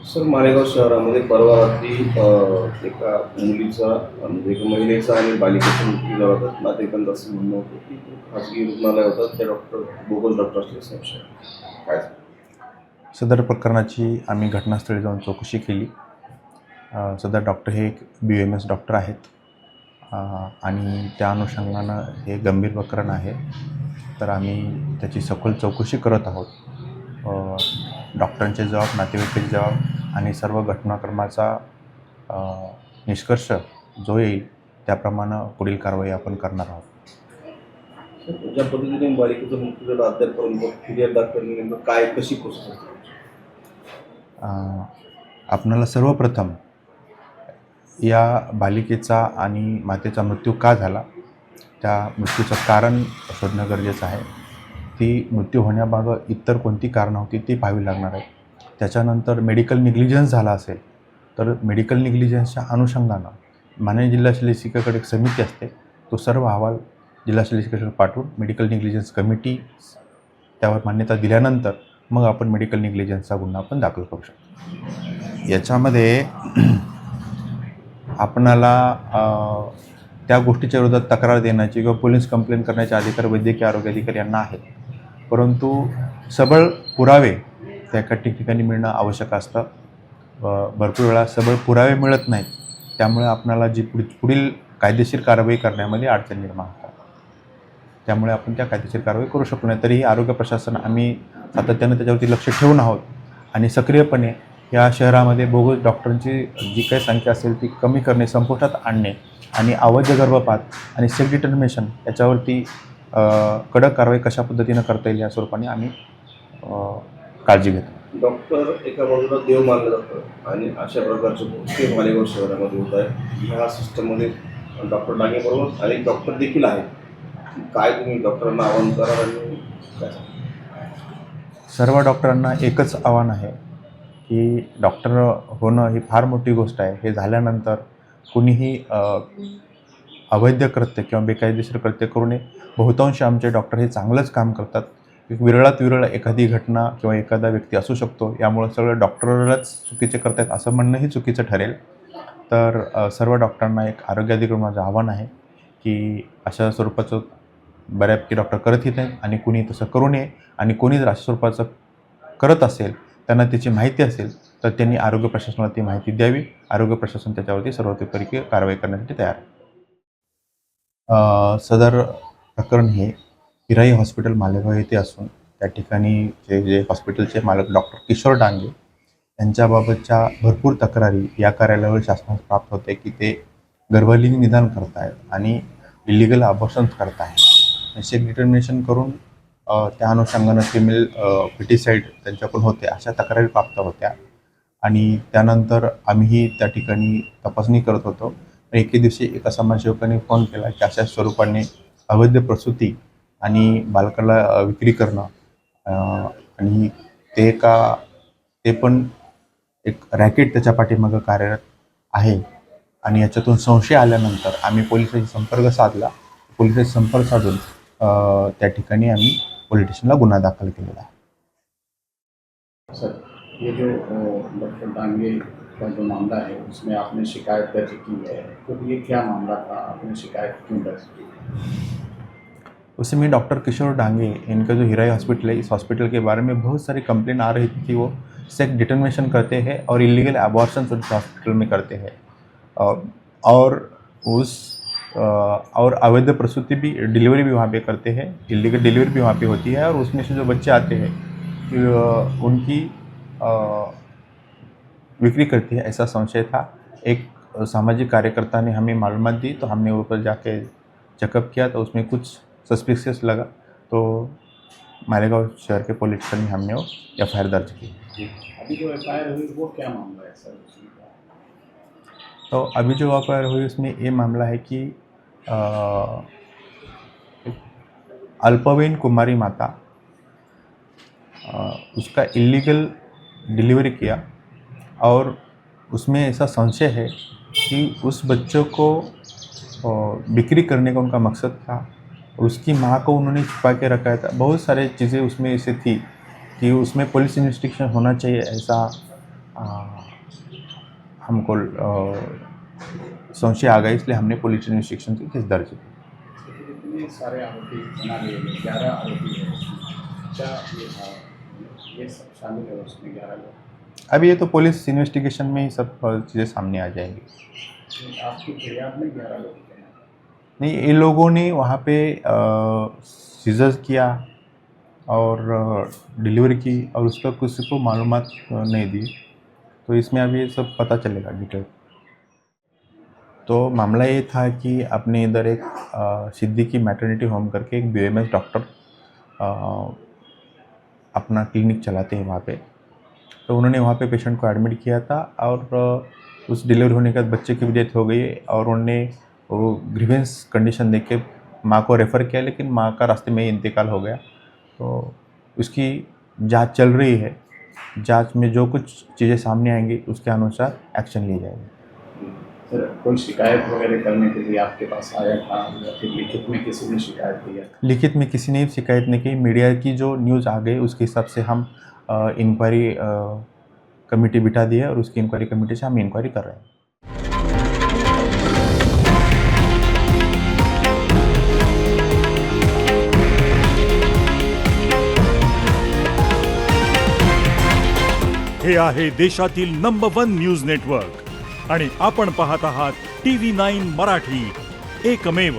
Sir, Malegaon शहरामध्ये परवा रात्री एका मुलीचा म्हणजे एका महिलेचा आणि बालिकेचा मृत्यू झाला होता. नातेवाईकांचं असं म्हणणं होतं की तो खाजगी रुग्णालय होता, त्या डॉक्टर बोगस डॉक्टर असल्याचा संशय. काय सांगता? सदर प्रकरणाची आम्ही घटनास्थळी जाऊन चौकशी केली. सदर डॉक्टर हे एक BAMS डॉक्टर आहेत आणि त्या अनुषंगानं हे गंभीर प्रकरण आहे. तर आम्ही त्याची सखोल चौकशी करत आहोत. डॉक्टरांचे जबाब, नातेवाईकांचे जबाब आणि सर्व घटनाक्रमाचा निष्कर्ष जो येईल त्याप्रमाणे पुढील कारवाई आपण करणार आहोत. सर, ज्या पद्धतीने बालिकेचा मृत्यू झाला अद्यापपर्यंत फिर्याद दाखल नेमकं काय कशी प्रोसेस असते? आपणाला सर्वप्रथम या बालिकेचा आणि मातेचा मृत्यू का झाला, त्या मृत्यूचं कारण शोधणं गरजेचं आहे. ती मृत्यू होण्यामागं इतर कोणती कारणं होती ती पाहावी लागणार आहे. त्याच्यानंतर मेडिकल निग्लिजन्स झाला असेल तर मेडिकल निग्लिजन्सच्या अनुषंगानं माननीय जिल्हा शल्यचिकित्सकाकडे एक समिती असते. तो सर्व अहवाल जिल्हा शल्यचिकित्सकाकडे पाठवून मेडिकल निग्लिजन्स कमिटी त्यावर मान्यता दिल्यानंतर मग आपण मेडिकल निग्लिजन्सचा गुन्हा आपण दाखल करू शकतो. याच्यामध्ये आपणाला त्या गोष्टीच्या विरोधात तक्रार देण्याची किंवा पोलीस कंप्लेंट करण्याचे अधिकार वैद्यकीय आरोग्य अधिकारी यांना आहेत. परंतु सबळ पुरावे त्या एका ठिकाणी मिळणं आवश्यक असतं. भरपूर वेळा सबळ पुरावे मिळत नाहीत. त्यामुळे आपणाला जी पुढील कायदेशीर कारवाई करण्यामध्ये अडचण निर्माण होतात. त्यामुळे आपण त्या कायदेशीर कारवाई करू शकतो नाही. तरीही आरोग्य प्रशासन आम्ही सातत्यानं त्याच्यावरती लक्ष ठेवून आहोत आणि सक्रियपणे या शहरामध्ये बोगस डॉक्टरांची जी काही संख्या असेल ती कमी करणे, संपुष्टात आणणे आणि अवैध गर्भपात आणि सेल्फ डिटर्मिनेशन याच्यावरती कडक कारवाई कशा पद्धतीनं करता येईल या स्वरूपाने आम्ही काळजी घेतो. डॉक्टर एका बाजूला देव मानलं जातं आणि अशा प्रकारचे गोष्टी मालेगाव शहरामध्ये होत आहे. ह्या सिस्टममध्ये डॉक्टर डांगेबरोबर अनेक डॉक्टर देखील आहेत. काय तुम्ही डॉक्टरांना आवाहन कराल आणि काय सांगाल? सर्व डॉक्टरांना एकच आव्हान आहे की डॉक्टर होणं ही फार मोठी गोष्ट आहे. हे झाल्यानंतर कुणीही अवैध कृत्य किंवा बेकायदेशीर कृत्य करू नये. बहुतांश आमचे डॉक्टर हे चांगलंच काम करतात. एक विरळात विरळ एखादी घटना किंवा एखादा व्यक्ती असू शकतो. यामुळं सगळं डॉक्टरच चुकीचे करतात असं म्हणणंही चुकीचं ठरेल. तर सर्व डॉक्टरांना एक आरोग्य अधिकारी माझं आव्हान आहे की अशा स्वरूपाचं बऱ्यापैकी डॉक्टर करतही नाहीत आणि कुणी तसं करू नये. आणि कोणी जर अशा स्वरूपाचं करत असेल, त्यांना त्याची माहिती असेल तर त्यांनी आरोग्य प्रशासनाला ती माहिती द्यावी. आरोग्य प्रशासन त्याच्यावरती सर्वतोपरी कारवाई करण्यासाठी तयार आहे. सदर प्रकरण हे हिराई हॉस्पिटल मालेगाव येथे असून त्या ठिकाणी जे हॉस्पिटलचे मालक डॉक्टर किशोर डांगे यांच्याबाबतच्या भरपूर तक्रारी या कार्यालयावर शासनास प्राप्त होते की ते गर्भलीन निदान करत आहेत आणि इलिगल अबॉर्शन्स करत आहेत. सेक्स डिटर्मिनेशन करून त्या अनुषंगानं फिमेल फिटिसाईड त्यांच्याकडून होते अशा तक्रारी प्राप्त होत्या. आणि त्यानंतर आम्हीही त्या ठिकाणी तपासणी करत होतो. एके दिवशी एका समाजसेवकाने फोन केला की अशा स्वरूपाने अवैध प्रसूती आणि बालकाला विक्री करणं आणि ते पण एक रॅकेट त्याच्या पाठीमागं कार्यरत आहे. आणि याच्यातून संशय आल्यानंतर आम्ही पोलिसांशी संपर्क साधला. पोलिसांशी संपर्क साधून त्या ठिकाणी आम्ही पोलीस स्टेशनला गुन्हा दाखल केलेला आहे. सर, ये जो डॉक्टर डांगे का जो मामला है उसमें आपने शिकायत दर्ज की है, तो ये क्या मामला था? आपने शिकायत क्यों दर्ज की? उसमें डॉक्टर किशोर डांगे इनका जो हिराई हॉस्पिटल है, इस हॉस्पिटल के बारे में बहुत सारी कंप्लेन आ रही थी कि वो सेक्स डिटर्मिनेशन करते हैं और इलीगल अबॉर्शंस उस हॉस्पिटल में करते हैं और अवैध प्रसूति भी, डिलीवरी भी वहाँ पे करते हैं, इलीगल डिलीवरी भी वहाँ पे होती है और उसमें से जो बच्चे आते हैं उनकी बिक्री करती है ऐसा संशय था। एक सामाजिक कार्यकर्ता ने हमें मालूमात दी तो हमने ऊपर जाके चेकअप किया तो उसमें कुछ सस्पिशियस लगा तो मालेगांव शहर के पुलिस स्टेशन में हमने वो FIR दर्ज की। अभी जो FIR हुई वो क्या मामला है सर उसमें? तो अभी जो FIR हुई उसमें ये मामला है कि अल्पवयीन कुमारी माता उसका इलीगल डिलीवरी किया और उसमें ऐसा संशय है कि उस बच्चों को बिक्री करने का उनका मकसद था और उसकी माँ को उन्होंने छुपा के रखा था। बहुत सारी चीज़ें उसमें ऐसे थी कि उसमें पुलिस इन्वेस्टिगेशन होना चाहिए ऐसा हमको संशय आ गया, इसलिए हमने पुलिस इन्वेस्टिगेशन की केस दर्ज की। इतने सारे आरोपी बना लिए गए, 11 आरोपी है क्या ये सब शामिल है उसमें 11 लोग? अभी ये तो पुलिस इन्वेस्टिगेशन में ही सब चीज़ें सामने आ जाएंगी। आपकी फिरियाद में 11 लोग थे? नहीं, इन लोगों ने वहाँ पे सीजर्स किया और डिलीवरी की और उस पर किसी को मालूमात नहीं दी, तो इसमें अभी ये सब पता चलेगा डिटेल। तो मामला ये था कि अपने इधर एक सिद्दीकी मैटरनिटी होम करके एक BMS डॉक्टर अपना क्लिनिक चलाते हैं वहाँ पे। तो उन्होंने वहाँ पे पेशेंट को एडमिट किया था और उस डिलीवरी होने के बाद बच्चे की भी डेथ हो गई और उन्होंने वो ग्रीवेंस कंडीशन देख के माँ को रेफ़र किया, लेकिन माँ का रास्ते में ही इंतकाल हो गया। तो उसकी जांच चल रही है, जांच में जो कुछ चीज़ें सामने आएंगी उसके अनुसार एक्शन लिया जाएगा। सर कोई शिकायत वगैरह करने के लिए आपके पास आया था या फिर लिखित में किसी ने शिकायत दिया? लिखित में किसी ने शिकायत नहीं की, मीडिया की जो न्यूज़ आ गई उसके हिसाब से हम इंक्वायरी कमेटी बिठा दी है और उसकी इंक्वायरी कमेटी से हम इंक्वायरी कर रहे हैं। हे आहे देशातील नंबर 1 न्यूज नेटवर्क आणि आपण पाहत आहात TV9 मराठी, एकमेव।